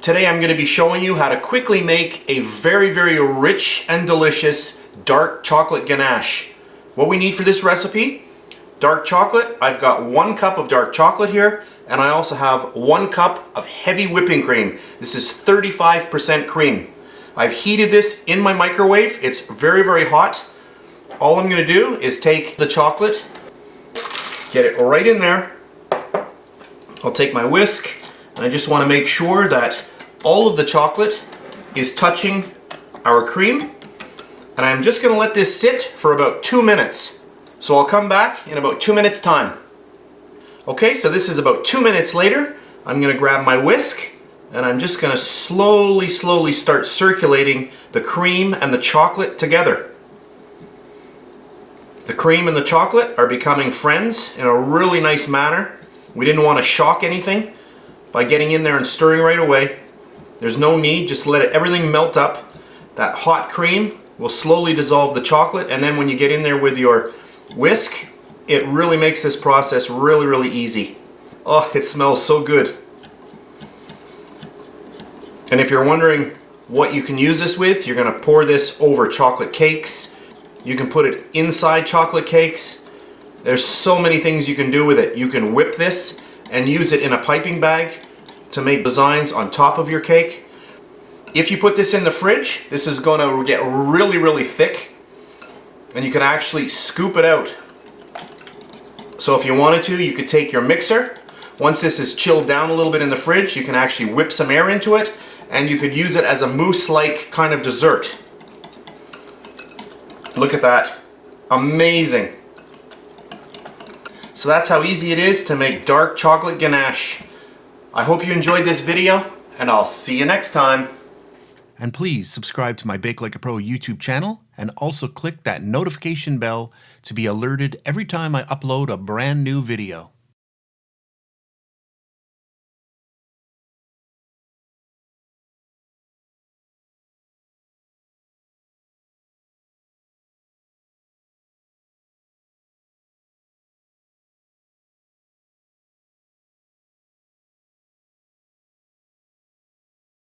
Today I'm going to be showing you how to quickly make a very rich and delicious dark chocolate ganache. What we need for this recipe: dark chocolate. I've got 1 cup of dark chocolate here, and I also have 1 cup of heavy whipping cream. This is 35% cream. I've heated this in my microwave. It's very hot. All I'm going to do is take the chocolate, get it right in there. I'll take my whisk, and I just want to make sure that all of the chocolate is touching our cream, and I'm just going to let this sit for about 2 minutes. So I'll come back in about 2 minutes time. Okay, so this is about 2 minutes later. I'm going to grab my whisk, and I'm just going to slowly start circulating the cream and the chocolate together. The cream and the chocolate are becoming friends in a really nice manner. We didn't want to shock anything by getting in there and stirring right away. There's no need, just let everything melt up. That hot cream will slowly dissolve the chocolate, and then when you get in there with your whisk, it really makes this process really easy. Oh, it smells so good. And if you're wondering what you can use this with, you're going to pour this over chocolate cakes. You can put it inside chocolate cakes. There's so many things you can do with it. You can whip this and use it in a piping bag to make designs on top of your cake. If you put this in the fridge, this is going to get really thick, and you can actually scoop it out. So if you wanted to, you could take your mixer. Once this is chilled down a little bit in the fridge, you can actually whip some air into it, and you could use it as a mousse-like kind of dessert. Look at that. Amazing. So that's how easy it is to make dark chocolate ganache. I hope you enjoyed this video, and I'll see you next time. And please subscribe to my BakeLikeAPro YouTube channel, and also click that notification bell to be alerted every time I upload a brand new video.